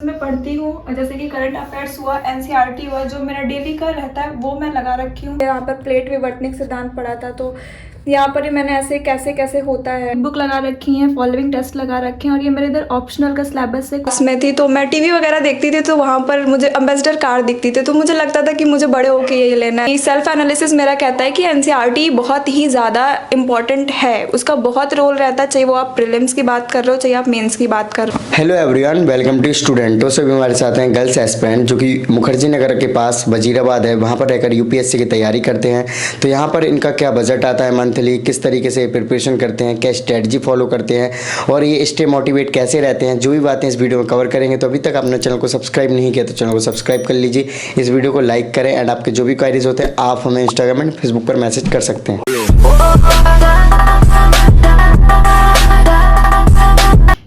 मैं पढ़ती हूँ और जैसे कि करंट अफेयर्स हुआ, एनसीईआरटी हुआ, जो मेरा डेली का रहता है वो मैं लगा रखी हूँ। यहाँ पर प्लेट विवर्तनिक सिद्धांत पढ़ा था तो यहाँ पर ही मैंने ऐसे कैसे कैसे होता है बुक लगा रखी है, फॉलोइंग टेस्ट लगा रखे हैं। और ये मेरे इधर ऑप्शनल का सिलेबस है। उसमें थी तो मैं टीवी वगैरह देखती थी तो वहाँ पर मुझे एम्बेसडर कार दिखती थी तो मुझे लगता था कि मुझे बड़े होके ये लेना है। सेल्फ एनालिसिस मेरा कहता है कि एनसीईआरटी बहुत ही ज़्यादा इंपॉर्टेंट है, उसका बहुत रोल रहता है, चाहे वो आप प्रीलिम्स की बात कर रहे हो चाहे आप मेंस की बात कर रहे हो। Hello everyone, welcome to student. सभी हमारे साथ हैं गर्ल्स एस्पिरेंट जो कि मुखर्जी नगर के पास वजीराबाद है, वहाँ पर रहकर यूपीएससी की तैयारी करते हैं। तो यहाँ पर इनका क्या बजट आता है मंथली, किस तरीके से प्रिपरेशन करते हैं, क्या स्ट्रेटजी फॉलो करते हैं और ये स्टे मोटिवेट कैसे रहते हैं, जो भी बातें इस वीडियो में कवर करेंगे। तो अभी तक आपने चैनल को सब्सक्राइब नहीं किया तो चैनल को सब्सक्राइब कर लीजिए, इस वीडियो को लाइक करें एंड आपके जो भी क्वारीज होते हैं आप हमें इंस्टाग्राम एंड फेसबुक पर मैसेज कर सकते हैं।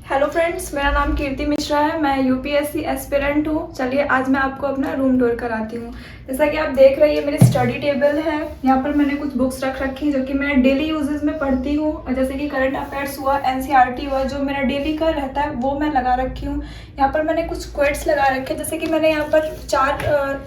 हेलो फ्रेंड्स, मेरा नाम कीर्ति मिश्रा है, मैं यूपीएससी एस्पिरेंट हूँ। चलिए आज मैं आपको अपना रूम टूर कराती हूँ। जैसा कि आप देख रहे हैं, मेरी स्टडी टेबल है। यहाँ पर मैंने कुछ बुक्स रख रखी हैं जो कि मैं डेली यूजेस में पढ़ती हूँ। जैसे कि करंट अफेयर्स हुआ, एनसीईआरटी हुआ, जो मेरा डेली का रहता है वो मैं लगा रखी हूँ। यहाँ पर मैंने कुछ क्वेट्स लगा रखे हैं। जैसे कि मैंने यहाँ पर 4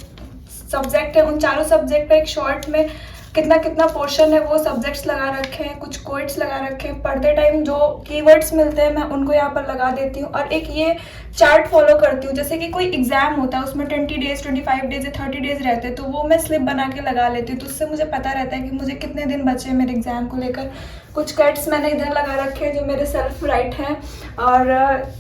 सब्जेक्ट है, उन चारों सब्जेक्ट का एक शॉर्ट में कितना कितना पोर्शन है वो सब्जेक्ट्स लगा रखे हैं, कुछ कोट्स लगा रखे हैं। पढ़ते टाइम जो कीवर्ड्स मिलते हैं मैं उनको यहाँ पर लगा देती हूँ। और एक ये चार्ट फॉलो करती हूँ, जैसे कि कोई एग्जाम होता है उसमें 20 डेज 25 डेज या 30 डेज रहते हैं तो वो मैं स्लिप बना के लगा लेती हूँ। तो उससे मुझे पता रहता है कि मुझे कितने दिन बचे हैं मेरे एग्जाम को लेकर। कुछ कट्स मैंने इधर लगा रखे हैं जो मेरे सेल्फ राइट हैं। और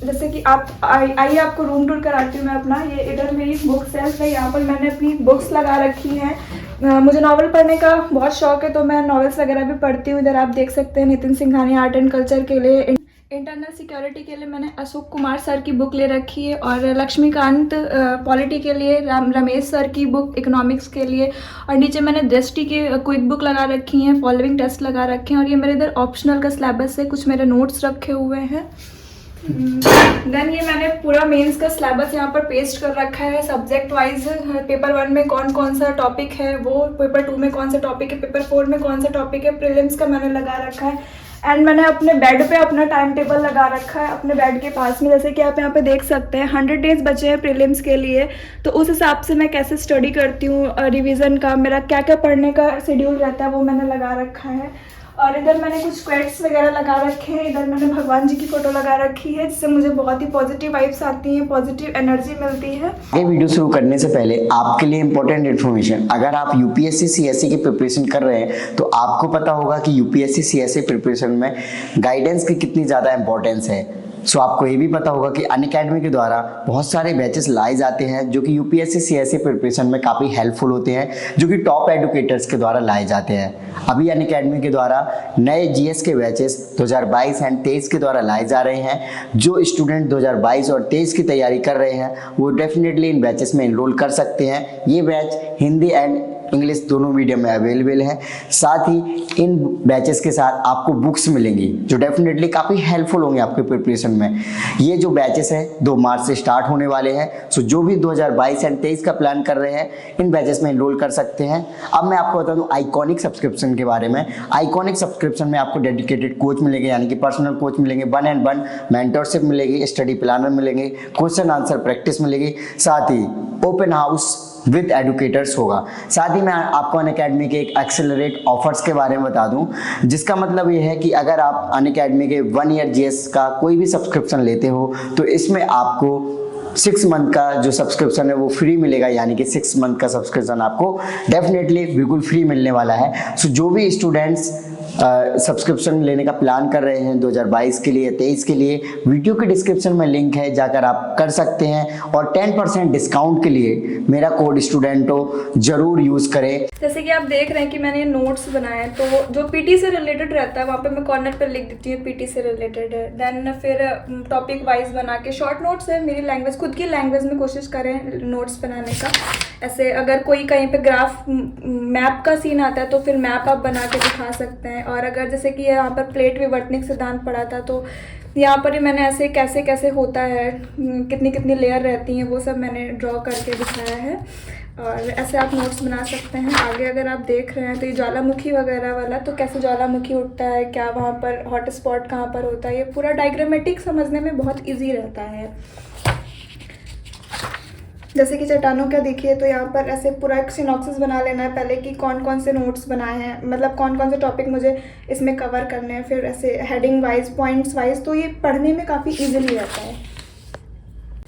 जैसे कि आप आइए आपको रूम टूर कराती हूँ मैं अपना। ये इधर मेरी बुक सेल्फ है, यहाँ पर मैंने अपनी बुक्स लगा रखी हैं। मुझे नॉवल पढ़ने का बहुत शौक है तो मैं नॉवेल्स वगैरह भी पढ़ती हूँ। इधर आप देख सकते हैं Nitin Singhania art and culture के लिए, इंटरनल सिक्योरिटी के लिए मैंने अशोक कुमार सर की बुक ले रखी है। और लक्ष्मीकांत पॉलिटी के लिए रमेश सर की बुक इकोनॉमिक्स के लिए। और नीचे मैंने दृष्टि की क्विक बुक लगा रखी हैं, फॉलोइंग टेस्ट लगा रखे हैं। और ये मेरे इधर ऑप्शनल का सिलेबस है, कुछ मेरे नोट्स रखे हुए हैं। देन ये मैंने पूरा मेंस का सिलेबस यहाँ पर पेस्ट कर रखा है सब्जेक्ट वाइज। पेपर 1 में कौन कौन सा टॉपिक है वो, पेपर 2 में कौन सा टॉपिक है, पेपर 4 में कौन सा टॉपिक है, प्रीलिम्स का मैंने लगा रखा है। एंड मैंने अपने बेड पे अपना टाइम टेबल लगा रखा है अपने बेड के पास में। जैसे कि आप यहाँ पे देख सकते हैं 100 डेज बचे हैं प्रीलिम्स के लिए, तो उस हिसाब से मैं कैसे स्टडी करती हूँ, रिवीजन का मेरा क्या क्या पढ़ने का शेड्यूल रहता है वो मैंने लगा रखा है। और इधर मैंने कुछ क्वेट्स वगैरह लगा रखे हैं। इधर मैंने भगवान जी की फोटो लगा रखी है जिससे मुझे बहुत ही पॉजिटिव वाइब्स आती हैं, पॉजिटिव एनर्जी मिलती है। ये वीडियो शुरू करने से पहले आपके लिए इंपॉर्टेंट इन्फॉर्मेशन, अगर आप यूपीएससी सीएससी की प्रिपरेशन कर रहे हैं तो आपको पता होगा कि यूपीएससी सीएससी प्रिपरेशन में गाइडेंस की कितनी ज़्यादा इंपॉर्टेंस है। सो आपको ये भी पता होगा कि अनअकैडमी के द्वारा बहुत सारे बैचेस लाए जाते हैं जो कि यूपीएससी सीएससी प्रिपरेशन में काफ़ी हेल्पफुल होते हैं, जो कि टॉप एडुकेटर्स के द्वारा लाए जाते हैं। अभी अनअकैडमी के द्वारा नए जीएस के बैचेस 2022 एंड 23 के द्वारा लाए जा रहे हैं। जो स्टूडेंट 2022 और 23 की तैयारी कर रहे हैं वो डेफिनेटली इन बैचेस में इनरोल कर सकते हैं। ये बैच हिंदी एंड इंग्लिश दोनों मीडियम में अवेलेबल है। साथ ही इन बैचेस के साथ आपको बुक्स मिलेंगी जो डेफिनेटली काफ़ी हेल्पफुल होंगे आपके प्रिपरेशन में। ये जो बैचेस हैं 2 मार्च से स्टार्ट होने वाले हैं। सो जो भी 2022 एंड 23 का प्लान कर रहे हैं इन बैचेस में इनरोल कर सकते हैं। अब मैं आपको बता दूं आइकॉनिक सब्सक्रिप्शन के बारे में। आइकॉनिक सब्सक्रिप्शन में आपको डेडिकेटेड कोच मिलेंगे, यानी कि पर्सनल कोच मिलेंगे, 1-on-1 मेंटरशिप मिलेगी, स्टडी प्लानर मिलेंगे, क्वेश्चन आंसर प्रैक्टिस मिलेगी, साथ ही ओपन हाउस विद एडुकेटर्स होगा। साथ ही मैं आपको अनअकैडमी के एक एक्सेलरेट ऑफर्स के बारे में बता दूं, जिसका मतलब ये है कि अगर आप अनअकैडमी के 1 ईयर जीएस का कोई भी सब्सक्रिप्शन लेते हो तो इसमें आपको 6 मंथ का जो सब्सक्रिप्शन है वो फ्री मिलेगा, यानी कि 6 मंथ का सब्सक्रिप्शन आपको डेफिनेटली बिल्कुल फ्री मिलने वाला है। सो जो भी स्टूडेंट्स सब्सक्रिप्शन लेने का प्लान कर रहे हैं 2022 के लिए 23 के लिए, वीडियो के डिस्क्रिप्शन में लिंक है, जाकर आप कर सकते हैं। और 10% डिस्काउंट के लिए मेरा कोड स्टूडेंटो जरूर यूज करें। जैसे कि आप देख रहे हैं कि मैंने ये नोट्स बनाए हैं, तो जो पीटी से रिलेटेड रहता है वहाँ पे मैं कॉर्नर पे लिख देती हूँ पीटी से रिलेटेड है। देन फिर टॉपिक वाइज बना के शॉर्ट नोट्स है, मेरी लैंग्वेज खुद की लैंग्वेज में कोशिश करें नोट्स बनाने का। ऐसे अगर कोई कहीं पे ग्राफ मैप का सीन आता है तो फिर मैप आप बना के दिखा सकते हैं। और अगर जैसे कि यहाँ पर प्लेट विवर्तनिक सिद्धांत पढ़ा था तो यहाँ पर ही मैंने ऐसे कैसे कैसे होता है, कितनी कितनी लेयर रहती हैं, वो सब मैंने ड्रॉ करके दिखाया है। और ऐसे आप नोट्स बना सकते हैं। आगे अगर आप देख रहे हैं तो ये ज्वालामुखी वगैरह वाला, तो कैसे ज्वालामुखी उठता है, क्या वहाँ पर हॉट स्पॉट कहाँ पर होता है, ये पूरा डायग्रामेटिक समझने में बहुत ईजी रहता है। जैसे कि चट्टानों का देखिए तो यहाँ पर ऐसे पूरा एक सिनॉप्सिस बना लेना है पहले कि कौन कौन से नोट्स बनाए हैं, मतलब कौन कौन से टॉपिक मुझे इसमें कवर करने हैं, फिर ऐसे हेडिंग वाइज पॉइंट्स वाइज, तो ये पढ़ने में काफ़ी इजीली रहता है।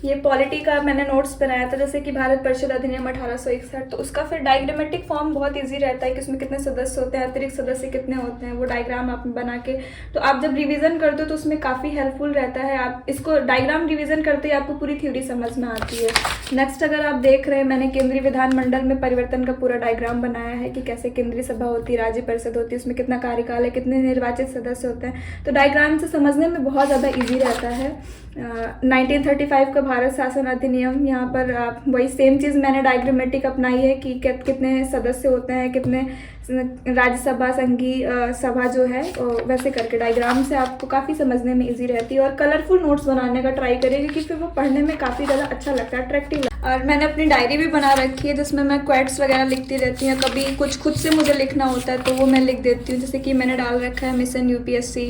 ये पॉलिटी का मैंने नोट्स बनाया था, जैसे कि भारत परिषद अधिनियम 1861, तो उसका फिर डायग्रामेटिक फॉर्म बहुत इजी रहता है कि उसमें कितने सदस्य होते हैं, अतिरिक्त सदस्य कितने होते हैं, वो डायग्राम आप बना के, तो आप जब रिवीजन करते हो तो उसमें काफ़ी हेल्पफुल रहता है। आप इसको डायग्राम रिवीजन करते ही आपको पूरी थ्योरी समझ में आती है। नेक्स्ट अगर आप देख रहे हैं, मैंने केंद्रीय विधानमंडल में परिवर्तन का पूरा डायग्राम बनाया है कि कैसे केंद्रीय सभा होती है, राज्य परिषद होती है, उसमें कितना कार्यकाल है, कितने निर्वाचित सदस्य होते हैं, तो डायग्राम से समझने में बहुत ज़्यादा ईजी रहता है। 1935 का भारत शासन अधिनियम, यहाँ पर वही सेम चीज़ मैंने डायग्रामेटिक अपनाई है कि कितने सदस्य होते हैं, कितने राज्यसभा संघीय सभा जो है, वैसे करके डायग्राम से आपको काफ़ी समझने में इजी रहती है। और कलरफुल नोट्स बनाने का ट्राई करिए क्योंकि फिर वो पढ़ने में काफ़ी ज़्यादा अच्छा लगता है, अट्रैक्टिव। और मैंने अपनी डायरी भी बना रखी है जिसमें मैं क्वेट्स वगैरह लिखती रहती हूँ, कभी कुछ खुद से मुझे लिखना होता है तो वो मैं लिख देती हूँ। जैसे कि मैंने डाल रखा है मिशन यूपीएससी,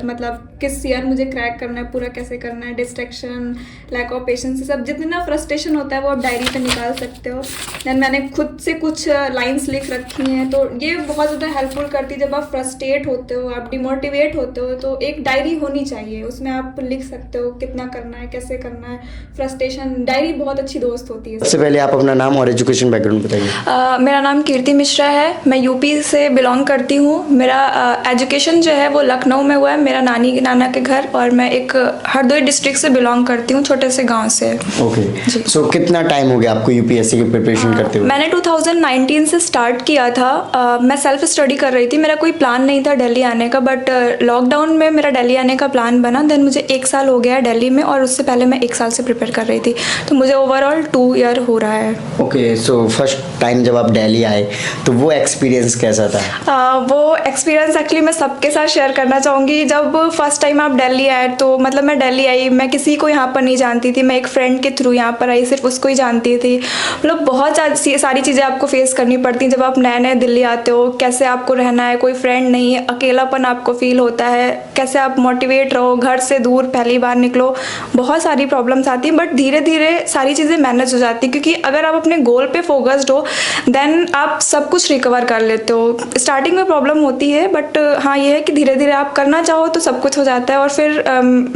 मतलब किस ईयर मुझे क्रैक करना है, पूरा कैसे करना है, डिस्ट्रैक्शन, लैक ऑफ पेशेंस, सब जितना फ्रस्ट्रेशन होता है वो आप डायरी पे निकाल सकते हो। दैन मैंने खुद से कुछ लाइंस लिख रखी हैं, तो ये बहुत ज़्यादा हेल्पफुल करती है। जब आप फ्रस्ट्रेट होते हो, आप डिमोटिवेट होते हो, तो एक डायरी होनी चाहिए, उसमें आप लिख सकते हो कितना करना है, कैसे करना है। फ्रस्ट्रेशन डायरी बहुत अच्छी दोस्त होती है। सबसे पहले आप अपना नाम और एजुकेशन बैकग्राउंड बताइए। मेरा नाम कीर्ति मिश्रा है, मैं यूपी से बिलोंग करती हूँ। मेरा एजुकेशन जो है वो लखनऊ में हुआ है, मेरा नानी नाना के घर, और मैं एक हरदोई डिस्ट्रिक्ट से बिलोंग करती हूँ, छोटे से गांव से। ओके, सो कितना टाइम हो गया आपको यूपीएससी की प्रिपरेशन करते हुए? मैंने 2019 से स्टार्ट किया था। मैं सेल्फ स्टडी कर रही थी, मेरा कोई प्लान नहीं था दिल्ली आने का, बट लॉकडाउन में मेरा दिल्ली आने का प्लान बना। देन मुझे 1 साल हो गया दिल्ली में, और उससे पहले मैं 1 साल से प्रिपेयर कर रही थी, तो मुझे ओवरऑल 2 ईयर हो रहा है। ओके, सो फर्स्ट टाइम जब आप दिल्ली आए तो वो एक्सपीरियंस कैसा था? वो एक्सपीरियंस एक्चुअली मैं सबके साथ शेयर करना चाहूँगी। जब फर्स्ट टाइम आप दिल्ली आए तो मतलब मैं दिल्ली आई, मैं किसी को यहाँ पर नहीं जानती थी, मैं एक फ्रेंड के थ्रू यहाँ पर आई, सिर्फ उसको ही जानती थी। मतलब बहुत सारी चीज़ें आपको फेस करनी पड़ती हैं जब आप नए नए दिल्ली आते हो। कैसे आपको रहना है, कोई फ्रेंड नहीं, अकेलापन आपको फील होता है, कैसे आप मोटिवेट रहो, घर से दूर पहली बार निकलो, बहुत सारी प्रॉब्लम्स आती हैं, बट धीरे धीरे सारी चीज़ें मैनेज हो जाती हैं, क्योंकि अगर आप अपने गोल पे फोकस्ड हो देन आप सब कुछ रिकवर कर लेते हो। स्टार्टिंग में प्रॉब्लम होती है, बट हाँ ये है कि धीरे धीरे आप करना चाहो तो सब कुछ हो जाता है। और फिर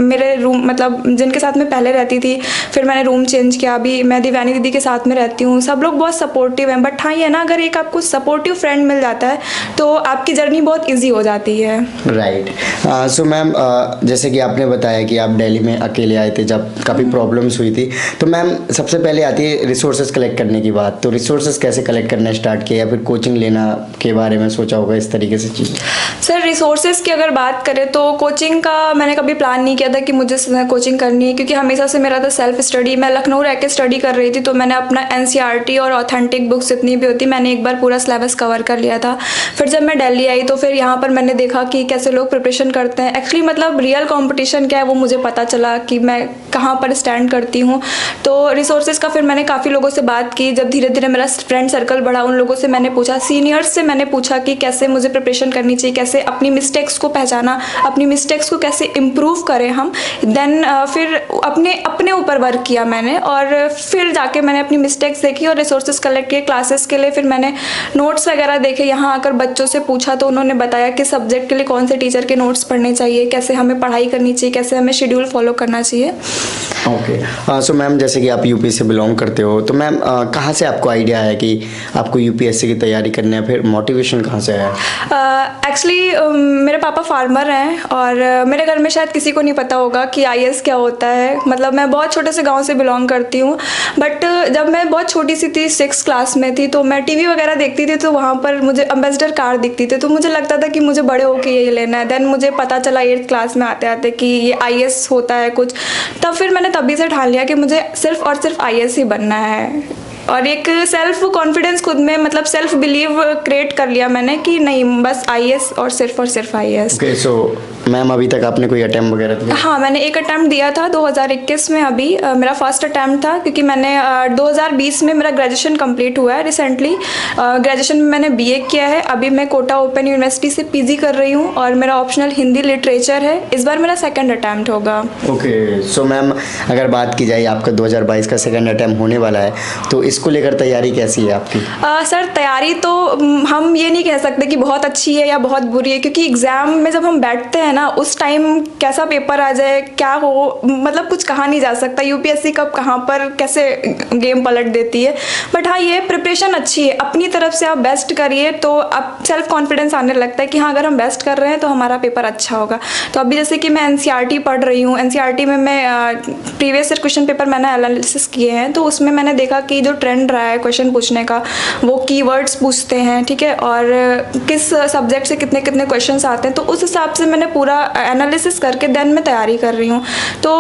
मेरे रूम, मतलब जिनके साथ मैं पहले रहती थी, फिर मैंने रूम चेंज किया, अभी मैं दिव्यानी दीदी के साथ में रहती हूँ। सब लोग बहुत सपोर्टिव हैं, बट हाँ ये ना, अगर एक आपको सपोर्टिव फ्रेंड मिल जाता है तो आपकी जर्नी बहुत ईजी हो जाती है। राइट, सो मैम जैसे कि आपने बताया कि आप दिल्ली में अकेले आए थे जब काफ़ी प्रॉब्लम्स हुई थी, तो मैम सबसे पहले आती है रिसोर्सेज कलेक्ट करने की बात। तो रिसोर्सेज कैसे कलेक्ट करना स्टार्ट किया, या फिर कोचिंग लेना के बारे में सोचा होगा, इस तरीके से चीज़? सर रिसोर्सेज की अगर बात करें तो कोचिंग का मैंने कभी प्लान नहीं किया था कि मुझे कोचिंग करनी है, क्योंकि हमेशा से मेरा था सेल्फ स्टडी। मैं लखनऊ रह के स्टडी कर रही थी, तो मैंने अपना एनसीईआरटी और ऑथेंटिक बुक्स जितनी भी होती, मैंने एक बार पूरा सिलेबस कवर कर लिया था। फिर जब मैं दिल्ली आई तो फिर यहाँ पर मैंने देखा कि कैसे लोग प्रिपरेशन करते हैं, एक्चुअली मतलब रियल कंपटीशन क्या है वो मुझे पता चला कि मैं कहाँ पर स्टैंड करती हूँ। तो रिसोर्सेज का फिर मैंने काफ़ी लोगों से बात की। जब धीरे धीरे मेरा फ्रेंड सर्कल बढ़ा, उन लोगों से मैंने पूछा, सीनियर्स से मैंने पूछा कि कैसे मुझे प्रिपरेशन करनी चाहिए, कैसे अपनी मिस्टेक्स को पहचाना, अपनी मिस्टेक्स को कैसे इम्प्रूव करें हम। देन फिर अपने ऊपर वर्क किया मैंने, और फिर जाके मैंने अपनी मिस्टेक्स देखी और रिसोर्सेज कलेक्ट किए क्लासेस के लिए। फिर मैंने नोट्स वगैरह देखे, यहाँ आकर बच्चों से पूछा तो उन्होंने बताया कि सब्जेक्ट के लिए कौन से टीचर के नोट्स पढ़ने चाहिए, कैसे हमें पढ़ाई करनी चाहिए, कैसे हमें शेड्यूल फॉलो करना चाहिए। ओके, सो मैम जैसे कि आप यूपी से बिलोंग करते हो, तो मैम कहाँ से आपको आइडिया आया कि आपको यूपीएससी की तैयारी करनी है, फिर मोटिवेशन कहाँ से आया? एक्चुअली मेरे पापा फार्मर हैं, और मेरे घर में शायद किसी को नहीं पता होगा कि आईएएस क्या होता है। मतलब मैं बहुत छोटे से गांव से बिलोंग करती हूँ, बट जब मैं बहुत छोटी सी थी, 6th क्लास में थी, तो मैं टीवी वगैरह देखती थी, तो वहाँ पर मुझे एम्बेसडर कार दिखती थी, तो मुझे लगता था कि मुझे बड़े होके ये लेना है। देन मुझे पता चला 8th क्लास में आते आते कि ये आईएएस होता है कुछ, तब फिर मैंने तभी से ठान लिया कि मुझे सिर्फ और सिर्फ आईएएस ही बनना है। और एक सेल्फ कॉन्फिडेंस खुद में, मतलब सेल्फ बिलीव क्रिएट कर लिया मैंने कि नहीं बस आईएएस और सिर्फ आईएएस। ओके, सो मैम अभी तक आपने कोई अटेम्प्ट वगैरह दिया? हाँ, मैंने एक अटैम्प्ट दिया था 2021 में। अभी मेरा फर्स्ट अटैम्प्ट था, क्योंकि मैंने 2020 में मेरा ग्रेजुएशन कंप्लीट हुआ है रिसेंटली। ग्रेजुएशन में मैंने बीए किया है। अभी मैं कोटा ओपन यूनिवर्सिटी से पीजी कर रही हूँ और मेरा ऑप्शनल हिंदी लिटरेचर है। इस बार मेरा सेकंड अटैम्प्ट होगा। ओके, सो मैम अगर बात की जाए आपका 2022 का सेकंड अटैम्प्ट होने वाला है, तो इसको लेकर तैयारी कैसी है आपकी? सर, तैयारी तो हम ये नहीं कह सकते कि बहुत अच्छी है या बहुत बुरी है, क्योंकि एग्ज़ाम में जब हम बैठते हैं ना, उस टाइम कैसा पेपर आ जाए, क्या हो, मतलब कुछ कहा नहीं जा सकता। यूपीएससी कब कहाँ पर कैसे गेम पलट देती है। बट हाँ, ये प्रिपरेशन अच्छी है। अपनी तरफ से आप बेस्ट करिए तो आप सेल्फ कॉन्फिडेंस आने लगता है कि हाँ, अगर हम बेस्ट कर रहे हैं तो हमारा पेपर अच्छा होगा। तो अभी जैसे कि मैं एनसीईआरटी पढ़ रही हूँ। एनसीईआरटी में मैं प्रीवियस ईयर क्वेश्चन पेपर मैंने एनालिसिस किए हैं, तो उसमें मैंने देखा कि जो ट्रेंड रहा है क्वेश्चन पूछने का, वो कीवर्ड्स पूछते हैं, ठीक है, और किस सब्जेक्ट से कितने कितने क्वेश्चंस आते हैं, तो उस हिसाब से मैंने पूरा एनालिसिस करके देन मैं तैयारी कर रही हूँ। तो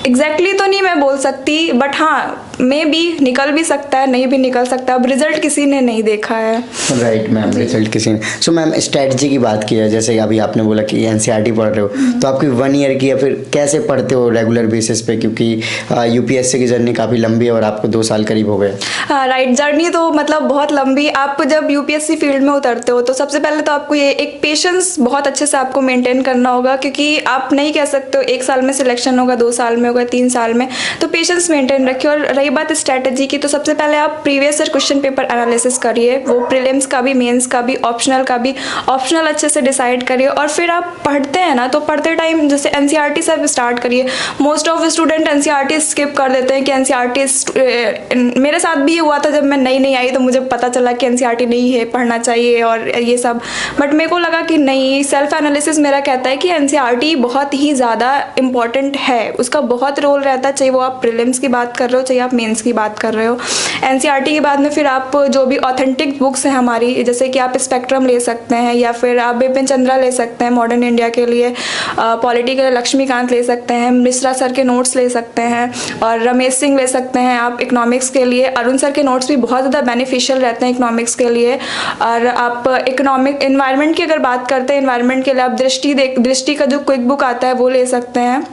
एग्जैक्टली तो नहीं मैं बोल सकती, बट हाँ, मे भी निकल भी सकता है, नहीं भी निकल सकता। अब रिजल्ट किसी ने नहीं देखा है। राइट मैम, रिजल्ट किसी ने। सो मैम स्ट्रेटजी की बात की है, जैसे अभी आपने बोला कि एनसीईआरटी पढ़ रहे हो, तो आपकी 1 ईयर की, या फिर कैसे पढ़ते हो रेगुलर बेसिस पे, क्योंकि यूपीएससी की जर्नी काफ़ी लंबी है और आपको 2 साल करीब हो गए। हाँ, राइट, जर्नी तो मतलब बहुत लंबी। आप जब यूपीएससी फील्ड में उतरते हो तो सबसे पहले तो आपको ये एक पेशेंस बहुत अच्छे से आपको मेंटेन करना होगा, क्योंकि आप नहीं कह सकते हो 1 साल में सिलेक्शन होगा, 2 साल में होगा, 3 साल में। तो पेशेंस मेंटेन रखिए। और रही बात स्ट्रैटेजी की, तो सबसे पहले आप previous year question paper analysis करिए, वो प्रीलिम्स का भी, मेंस का भी, ऑप्शनल का भी। ऑप्शनल अच्छे से डिसाइड करिए, और फिर आप पढ़ते हैं ना, तो पढ़ते टाइम जैसे एनसीईआरटी से स्टार्ट करिए। Most of student NCERT skip कर देते हैं कि एनसीईआरटी, मेरे साथ भी ये हुआ था जब मैं नई आई तो मुझे पता चला कि एनसीईआरटी नहीं है, पढ़ना चाहिए और ये सब। बट मेरे को लगा कि नहीं, सेल्फ एनालिसिस मेरा कहता है कि एनसीईआरटी बहुत ही ज़्यादा इंपॉर्टेंट है, उसका बहुत रोल रहता है, चाहे वो आप प्रीलिम्स की बात कर रहे हो, चाहे आप मेंस की बात कर रहे हो। एनसीईआरटी के बाद में फिर आप जो भी ऑथेंटिक बुक्स हैं हमारी, जैसे कि आप स्पेक्ट्रम ले सकते हैं, या फिर आप बिपिन चंद्रा ले सकते हैं मॉडर्न इंडिया के लिए, पॉलिटी के लिए लक्ष्मीकांत ले सकते हैं, मिश्रा सर के नोट्स ले सकते हैं, और रमेश सिंह ले सकते हैं आप इकोनॉमिक्स के लिए। अरुण सर के नोट्स भी बहुत ज़्यादा बेनिफिशियल रहते हैं इकोनॉमिक्स के लिए। और आप इकोनॉमिक एनवायरनमेंट की अगर बात करते हैं, एनवायरनमेंट के लिए आप दृष्टि का जो क्विक बुक आता है वो ले सकते हैं।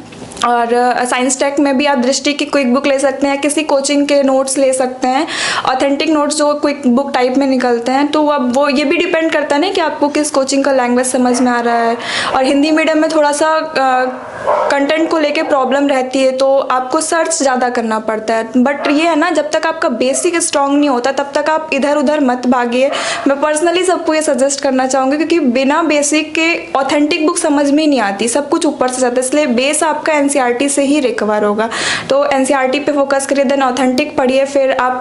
और साइंस टेक में भी आप दृष्टि की क्विक बुक ले सकते हैं, किसी कोचिंग के नोट्स ले सकते हैं, ऑथेंटिक नोट्स जो क्विक बुक टाइप में निकलते हैं। तो अब वो ये भी डिपेंड करता है ना कि आपको किस कोचिंग का लैंग्वेज समझ में आ रहा है। और हिंदी मीडियम में थोड़ा सा कंटेंट को लेके प्रॉब्लम रहती है, तो आपको सर्च ज़्यादा करना पड़ता है। बट ये है ना, जब तक आपका बेसिक स्ट्रॉन्ग नहीं होता तब तक आप इधर उधर मत भागिए। मैं पर्सनली सबको ये सजेस्ट करना चाहूँगी, क्योंकि बिना बेसिक के ऑथेंटिक बुक समझ में नहीं आती, सब कुछ ऊपर से जाता है, इसलिए बेस आपका एनसीईआरटी से ही रिकवर होगा। तो एनसीईआरटी पे फोकस करिए, देन ऑथेंटिक पढ़िए। फिर आप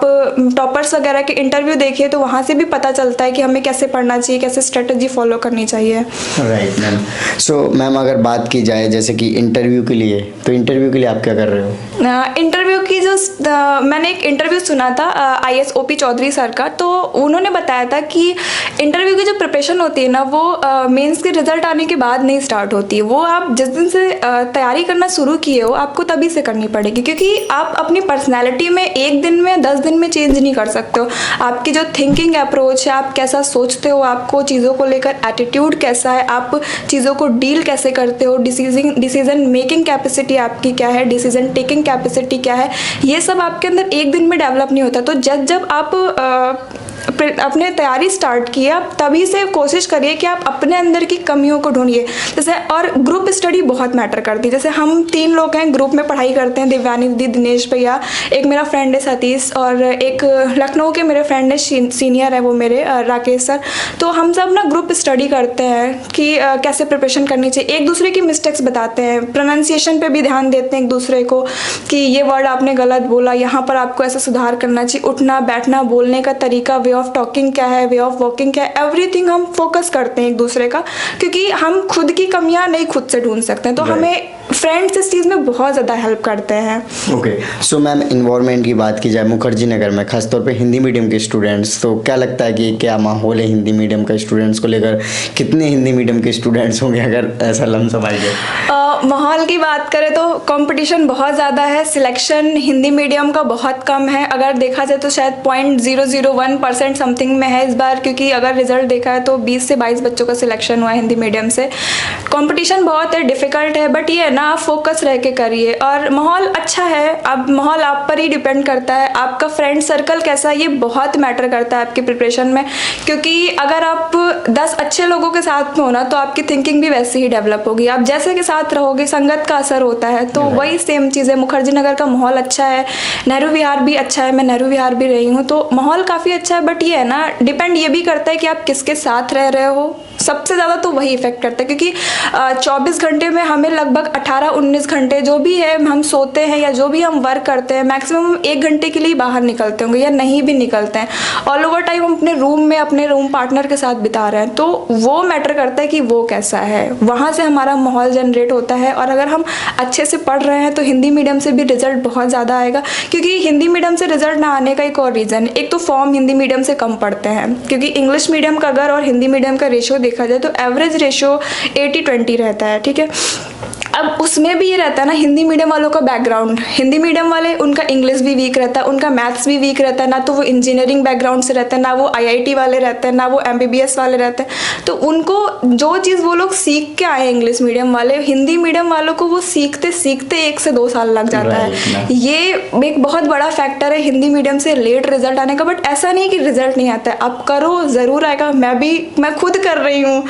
टॉपर्स वगैरह के इंटरव्यू देखिए, तो वहाँ से भी पता चलता है कि हमें कैसे पढ़ना चाहिए, कैसे स्ट्रेटजी फॉलो करनी चाहिए। Right ma'am. सो मैम अगर बात की जाए जैसे कि इंटरव्यू के लिए, तो इंटरव्यू के लिए आप क्या कर रहे हो? इंटरव्यू की जो मैंने एक इंटरव्यू सुना था आईएएस ओपी चौधरी सर का, तो उन्होंने बताया था कि इंटरव्यू की जो प्रिपरेशन होती है ना, वो मेंस के रिजल्ट आने के बाद नहीं स्टार्ट होती है। वो आप जिस दिन से तैयारी करना शुरू किए हो, आपको तभी से करनी पड़ेगी, क्योंकि आप अपनी पर्सनैलिटी में 1 दिन में 10 दिन में चेंज नहीं कर सकते हो। आपकी जो थिंकिंग अप्रोच है, आप कैसा सोचते हो, आपको चीज़ों को लेकर एटीट्यूड कैसा है, आप चीज़ों को डील कैसे करते हो, डिसीजन मेकिंग कैपेसिटी आपकी क्या है, डिसीजन टेकिंग कैपेसिटी क्या है, ये सब आपके अंदर 1 दिन में डेवलप नहीं होता। तो जब आप अपने तैयारी स्टार्ट किए, आप तभी से कोशिश करिए कि आप अपने अंदर की कमियों को ढूंढिए। जैसे और ग्रुप स्टडी बहुत मैटर करती है। जैसे हम 3 लोग हैं, ग्रुप में पढ़ाई करते हैं, दिव्यानी दीदी, दिनेश भैया, एक मेरा फ्रेंड है सतीश, और एक लखनऊ के मेरे फ्रेंड है, सीनियर है वो मेरे, राकेश सर। तो हम सब ना ग्रुप स्टडी करते हैं कि कैसे प्रिपरेशन करनी चाहिए, एक दूसरे की मिस्टेक्स बताते हैं, प्रोनाउंसिएशन पे भी ध्यान देते हैं एक दूसरे को कि ये वर्ड आपने गलत बोला, यहाँ पर आपको ऐसा सुधार करना चाहिए, उठना बैठना, बोलने का तरीका, वे ऑफ टॉकिंग क्या है, वे ऑफ वॉकिंग क्या है, एवरीथिंग हम फोकस करते हैं एक दूसरे का, क्योंकि हम खुद की कमियां नहीं खुद से ढूंढ सकते हैं। तो हमें फ्रेंड्स इस चीज़ में बहुत ज़्यादा हेल्प करते हैं। ओके, सो मैम इन्वायरमेंट की बात की जाए मुखर्जी नगर में, खासतौर पे हिंदी मीडियम के स्टूडेंट्स, तो क्या लगता है कि क्या माहौल है हिंदी मीडियम का स्टूडेंट्स को लेकर? कितने हिंदी मीडियम के स्टूडेंट्स होंगे अगर ऐसा लमसम आइए? माहौल की बात करें तो कंपटीशन बहुत ज़्यादा है, सिलेक्शन हिंदी मीडियम का बहुत कम है। अगर देखा जाए तो शायद 0.001% समथिंग में है इस बार, क्योंकि अगर रिजल्ट देखा है तो 20 से 22 बच्चों का सिलेक्शन हुआ है हिंदी मीडियम से। कंपटीशन बहुत है, डिफ़िकल्ट है, बट ये है ना, आप फोकस रह के करिए। और माहौल अच्छा है, अब माहौल आप पर ही डिपेंड करता है, आपका फ्रेंड सर्कल कैसा है ये बहुत मैटर करता है आपकी प्रिपरेशन में। क्योंकि अगर आप 10 अच्छे लोगों के साथ में हो ना तो आपकी थिंकिंग भी वैसे ही डेवलप होगी। आप जैसे के साथ रहोगे, संगत का असर होता है, तो वही सेम चीज़ है। मुखर्जी नगर का माहौल अच्छा है, नेहरू विहार भी अच्छा है, मैं नेहरू विहार भी रही हूँ, तो माहौल काफ़ी अच्छा है। बट ये है ना, डिपेंड ये भी करता है कि आप किसके साथ रह रहे हो, सबसे ज़्यादा तो वही इफेक्ट करता है। क्योंकि 24 घंटे में हमें लगभग 18-19 घंटे जो भी है हम सोते हैं या जो भी हम वर्क करते हैं, मैक्सिमम हम 1 घंटे के लिए बाहर निकलते होंगे या नहीं भी निकलते हैं। ऑल ओवर टाइम हम अपने रूम में अपने रूम पार्टनर के साथ बिता रहे हैं, तो वो मैटर करता है कि वो कैसा है, वहाँ से हमारा माहौल जनरेट होता है। और अगर हम अच्छे से पढ़ रहे हैं तो हिंदी मीडियम से भी रिजल्ट बहुत ज़्यादा आएगा। क्योंकि हिंदी मीडियम से रिजल्ट ना आने का एक और रीज़न, एक तो फॉर्म हिंदी मीडियम से कम पढ़ते हैं, क्योंकि इंग्लिश मीडियम का अगर और हिंदी मीडियम का रेशियो देखा जाए तो एवरेज रेशियो 80-20 रहता है, ठीक है। अब उसमें भी ये रहता है ना, हिंदी मीडियम वालों का बैकग्राउंड, हिंदी मीडियम वाले उनका इंग्लिश भी वीक रहता है, उनका मैथ्स भी वीक रहता है, ना तो वो इंजीनियरिंग बैकग्राउंड से रहते हैं, ना वो IIT वाले रहते हैं, ना वो MBBS वाले रहते हैं। तो उनको जो चीज़ वो लोग सीख के आए इंग्लिश मीडियम वाले, हिंदी मीडियम वालों को वो सीखते सीखते 1 से 2 साल लग जाता है। ये एक बहुत बड़ा फैक्टर है हिंदी मीडियम से लेट रिजल्ट आने का। बट ऐसा नहीं कि रिजल्ट नहीं आता है, आप करो ज़रूर आएगा। मैं खुद कर रही हूँ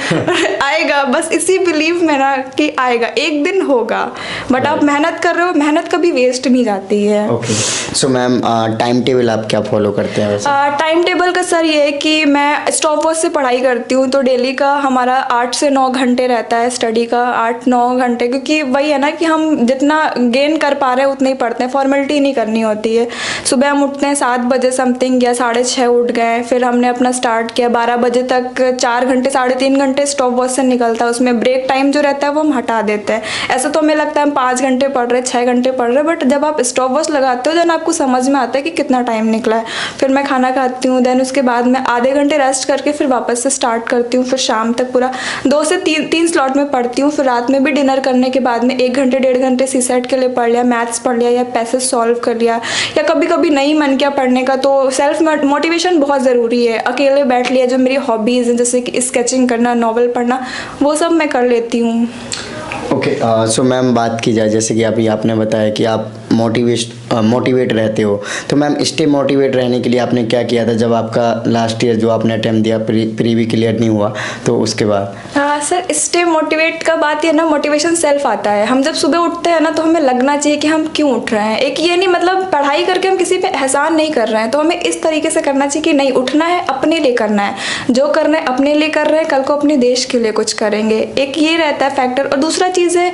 आएगा, बस इसी बिलीव में ना कि आएगा, एक दिन होगा। बट आप मेहनत कर रहे हो, मेहनत कभी वेस्ट नहीं जाती है। Okay, so ma'am time table आप क्या फॉलो करते हैं वैसे? टाइम टेबल का सर ये है कि मैं स्टॉप वॉच से पढ़ाई करती हूँ, तो डेली का हमारा 8 से 9 घंटे रहता है स्टडी का, 8-9 घंटे। क्योंकि वही है ना कि हम जितना गेन कर पा रहे हैं उतना ही पढ़ते हैं, फॉर्मेलिटी नहीं करनी होती है। सुबह हम उठते हैं 7 बजे समथिंग या 6:30 उठ गए, फिर हमने अपना स्टार्ट किया 12 बजे तक, 4 घंटे 3.5 घंटे स्टॉप वॉच से निकलता है। उसमें ब्रेक टाइम जो रहता है वो हम हटा देते हैं। ऐसा तो हमें लगता है हम 5 घंटे पढ़ रहे, 6 घंटे पढ़ रहे, बट जब आप स्टॉप वॉच लगाते हो देन आपको समझ में आता है कि कितना टाइम निकला है। फिर मैं खाना खाती हूँ, देन उसके बाद मैं आधे घंटे रेस्ट करके फिर वापस से स्टार्ट करती हूँ। फिर शाम तक पूरा 2 से 3 स्लॉट में पढ़ती हूँ। फिर रात में भी डिनर करने के बाद में 1 घंटे 1.5 घंटे सीसेट के लिए पढ़ लिया, मैथ्स पढ़ लिया या पैसेज सॉल्व कर लिया, या कभी कभी नहीं मन किया पढ़ने का तो सेल्फ मोटिवेशन बहुत ज़रूरी है, अकेले बैठ लिया, जो मेरी हॉबीज़ हैं जैसे कि स्केचिंग करना, नॉवल पढ़ना, वो सब मैं कर लेती हूँ। ओके, सो मैम बात की जाए जैसे कि अभी आपने बताया कि आप मोटिवेट रहते हो, तो मैम स्टे मोटिवेट रहने के लिए आपने क्या किया था जब आपका लास्ट ईयर जो आपने अटेम्प्ट दिया प्री भी क्लियर नहीं हुआ, तो उसके बाद? हाँ सर, स्टे मोटिवेट का बात ये ना, मोटिवेशन सेल्फ आता है। हम जब सुबह उठते हैं ना तो हमें लगना चाहिए कि हम क्यों उठ रहे हैं। एक ये नहीं मतलब पढ़ाई करके हम किसी पे एहसान नहीं कर रहे हैं, तो हमें इस तरीके से करना चाहिए कि नहीं, उठना है अपने लिए करना है, जो करना है अपने लिए कर रहे हैं, कल को अपने देश के लिए कुछ करेंगे। एक ये रहता है फैक्टर। और दूसरा चीज़ है,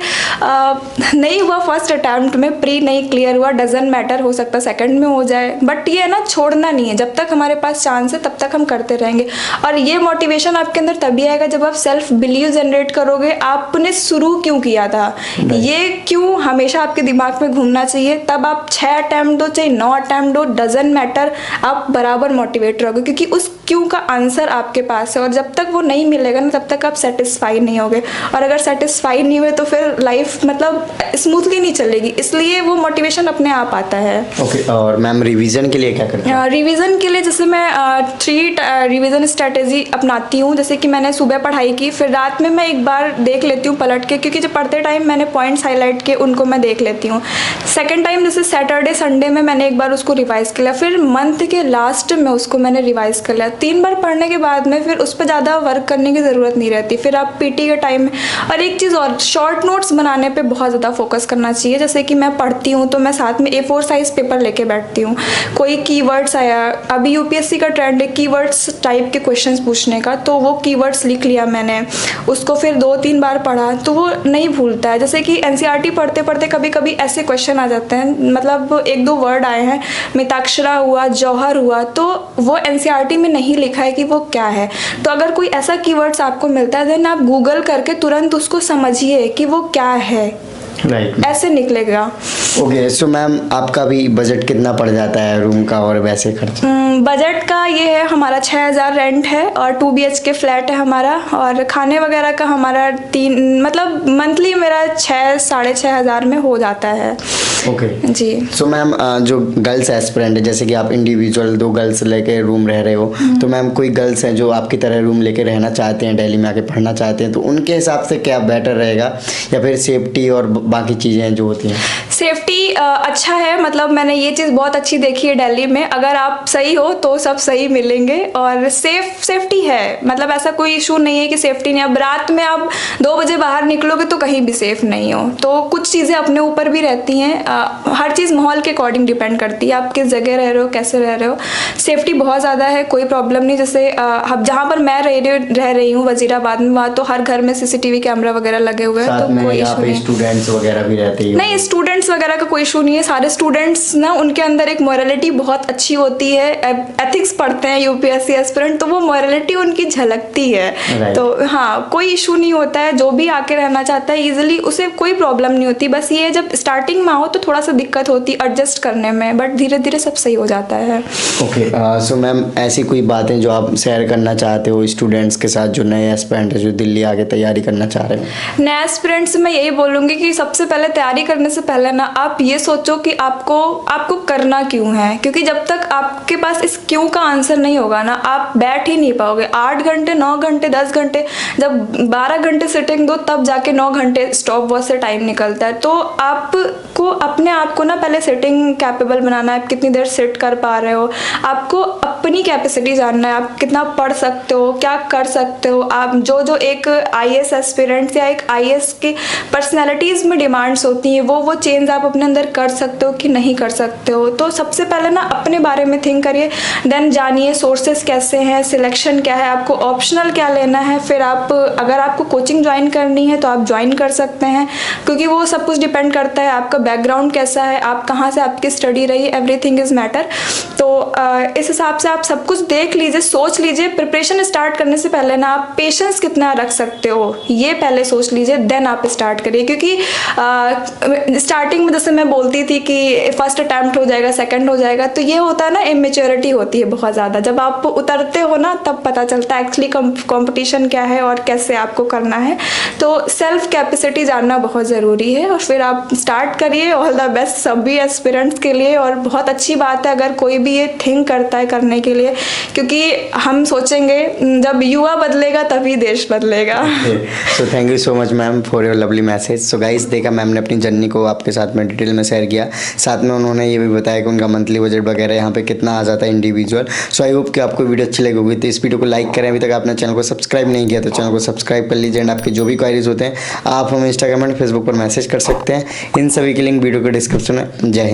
नहीं हुआ फर्स्ट अटैम्प्ट में, प्री नहीं क्लियर हुआ, डजंट मैटर, हो सकता है सेकंड में हो जाए, बट ये है ना, छोड़ना नहीं है। जब तक हमारे पास चांस है तब तक हम करते रहेंगे। और ये मोटिवेशन आपके अंदर तभी आएगा जब आप सेल्फ बिलीव जनरेट करोगे, आपने शुरू क्यों किया था, ये क्यों हमेशा आपके दिमाग में घूमना चाहिए। तब आप 6 अटैम्प्ट दो चाहे 9 अटैम्प्ट दो, डजंट मैटर, आप बराबर मोटिवेट रहोगे, क्योंकि उस क्यों का आंसर आपके पास है। और जब तक वो नहीं मिलेगा ना तब तक आप सेटिस्फाई नहीं होगे, और अगर सेटिस्फाई नहीं हुए तो फिर लाइफ मतलब स्मूथली नहीं चलेगी। इसलिए वो मोटिवेशन अपने आप आता है। ओके, और मैम रिवीजन के लिए क्या करते हैं? रिवीजन के लिए जैसे मैं 3 रिवीजन स्ट्रेटेजी अपनाती हूँ। जैसे कि मैंने सुबह पढ़ाई की, फिर रात में मैं एक बार देख लेती हूँ पलट के, क्योंकि जब पढ़ते टाइम मैंने पॉइंट्स हाईलाइट किए उनको मैं देख लेती हूँ। सेकेंड टाइम जैसे सैटरडे संडे में मैंने एक बार उसको रिवाइज़ कर लिया, फिर मंथ के लास्ट में उसको मैंने रिवाइज़ कर लिया। 3 बार पढ़ने के बाद में फिर उस पर ज़्यादा वर्क करने की ज़रूरत नहीं रहती। फिर आप पीटी के टाइम में, और एक चीज़ और, शॉर्ट नोट्स बनाने पे बहुत ज़्यादा फोकस करना चाहिए। जैसे कि मैं पढ़ती हूँ तो मैं साथ में A4 साइज़ पेपर लेके बैठती हूँ। कोई कीवर्ड्स आया, अभी यूपीएससी का ट्रेंड है कीवर्ड्स टाइप के क्वेश्चंस पूछने का, तो वो कीवर्ड्स लिख लिया मैंने, उसको फिर 2-3 बार पढ़ा तो वो नहीं भूलता है। जैसे कि एनसीईआरटी पढ़ते पढ़ते कभी कभी ऐसे क्वेश्चन आ जाते हैं, मतलब 1-2 वर्ड आए हैं, मिताक्षरा हुआ, जौहर हुआ, तो वो एनसीईआरटी में नहीं लिखा है कि वो क्या है। तो अगर कोई ऐसा कीवर्ड्स आपको मिलता है देन आप गूगल करके तुरंत उसको समझिए कि वो क्या है। राइट। ऐसे निकलेगा। ओके, सो मैम आपका भी बजट कितना पड़ जाता है रूम का और वैसे खर्च? बजट का ये है, हमारा 6,000 रेंट है और 2 BHK फ्लैट है हमारा, और खाने वगैरह का हमारा 3 मतलब मंथली मेरा 6-6,500 में हो जाता है। ओके जी। सो मैम जो गर्ल्स एस्पिरेंट है, जैसे कि आप इंडिविजुअल 2 गर्ल्स लेके रूम रह रहे हो, तो मैम कोई गर्ल्स हैं जो आपकी तरह रूम लेके रहना चाहते हैं, दिल्ली में आके पढ़ना चाहते हैं, तो उनके हिसाब से क्या बेटर रहेगा, या फिर सेफ्टी और बाकी चीज़ें जो होती हैं? सेफ्टी अच्छा है, मतलब मैंने ये चीज़ बहुत अच्छी देखी है दिल्ली में, अगर आप सही हो तो सब सही मिलेंगे, और सेफ्टी है, मतलब ऐसा कोई इशू नहीं है कि सेफ्टी नहीं। अब रात में आप 2 बजे बाहर निकलोगे तो कहीं भी सेफ नहीं हो, तो कुछ चीज़ें अपने ऊपर भी रहती हैं। हर चीज़ माहौल के अकॉर्डिंग डिपेंड करती है, आप किस जगह रह रहे हो, कैसे रह रहे हो। सेफ्टी बहुत ज़्यादा है, कोई प्रॉब्लम नहीं। जैसे अब जहाँ पर मैं रह रही हूँ वजीराबाद में, वहाँ तो हर घर में CCTV कैमरा वगैरह लगे हुए हैं, तो कोई इशू नहीं। स्टूडेंट्स वगैरह भी रहते हैं? नहीं, स्टूडेंट्स वगैरह का कोई इशू नहीं है। सारे स्टूडेंट्स ना, उनके अंदर एक मोरालिटी बहुत अच्छी होती है, एथिक्स पढ़ते हैं UPSC एस्पिरेंट, तो वो मोरालिटी उनकी झलकती है। तो हाँ, कोई इशू नहीं होता है, जो भी आके रहना चाहता है इजीली, उसे कोई प्रॉब्लम नहीं होती। बस ये जब स्टार्टिंग में आओ तो थोड़ा सा दिक्कत होती है एडजस्ट करने में, बट धीरे धीरे सब सही हो जाता है। ओके सो मैम ऐसी कोई बातें जो आप शेयर करना चाहते हो स्टूडेंट्स के साथ, जो नए एस्पिरेंट है, जो दिल्ली आके तैयारी करना चाह रहे हैं? नए एस्पिरेंट्स में यही बोलूँगी कि सबसे पहले तैयारी करने से पहले ना आप ये सोचो कि आपको करना क्यों है, क्योंकि जब तक आपके पास इस क्यों का आंसर नहीं होगा ना, आप बैठ ही नहीं पाओगे। 8 घंटे, 9 घंटे, 10 घंटे, जब 12 घंटे सिटिंग दो तब जाके 9 घंटे स्टॉप वॉच से टाइम निकलता है। तो आपको अपने आप को ना पहले सिटिंग कैपेबल बनाना है, आप कितनी देर सिट कर पा रहे हो, आपको अपनी कैपेसिटी जानना है, आप कितना पढ़ सकते हो, क्या कर सकते हो। आप जो एक IAS एस्पिरेंट्स या एक IAS की पर्सनैलिटीज़ में डिमांड्स होती हैं, वो चेंज आप अपने अंदर कर सकते हो कि नहीं कर सकते हो। तो सबसे पहले ना अपने बारे में थिंक करिए, देन जानिए सोर्सेज कैसे हैं, सिलेक्शन क्या है, आपको ऑप्शनल क्या लेना है। फिर आप अगर आपको कोचिंग ज्वाइन करनी है तो आप ज्वाइन कर सकते हैं, क्योंकि वो सब कुछ डिपेंड करता है आपका बैकग्राउंड कैसा है, आप कहाँ से आपकी स्टडी रही, एवरीथिंग इज़ मैटर। तो इस हिसाब से आप सब कुछ देख लीजिए, सोच लीजिए। प्रिपरेशन स्टार्ट करने से पहले ना आप पेशेंस कितना रख सकते हो ये पहले सोच लीजिए, देन आप स्टार्ट करिए। क्योंकि स्टार्टिंग में जैसे मैं बोलती थी कि फर्स्ट अटैम्प्ट हो जाएगा, सेकंड हो जाएगा, तो ये होता है ना, इमेच्योरिटी होती है बहुत ज़्यादा। जब आप उतरते हो ना तब पता चलता है एक्चुअली कंपटीशन क्या है और कैसे आपको करना है। तो सेल्फ कैपेसिटी जानना बहुत ज़रूरी है, और फिर आप स्टार्ट करिए। ऑल द बेस्ट सभी एस्पिरेंट्स के लिए। और बहुत अच्छी बात है अगर कोई भी ये थिंक करता है करने के लिए, क्योंकि हम सोचेंगे जब युवा बदलेगा तभी देश बदलेगा। So thank you so much ma'am for your lovely message. So guys, देखा मैम ने अपनी जर्नी को आपके साथ में डिटेल में शेयर किया, साथ में उन्होंने ये भी बताया कि उनका मंथली बजट वगैरह यहाँ पे कितना आ जाता है इंडिविजुअल। सो आई होप कि आपको वीडियो अच्छी लगी होगी, तो इस वीडियो को लाइक करें। अभी तक आपने चैनल को सब्सक्राइब नहीं किया तो चैनल को सब्सक्राइब कर लीजिए, एंड आपके जो भी क्वारीज होते हैं आप हमें इंस्टाग्राम एंड फेसबुक पर मैसेज कर सकते हैं। इन सभी के लिंक वीडियो के डिस्क्रिप्शन में। जय हिंद।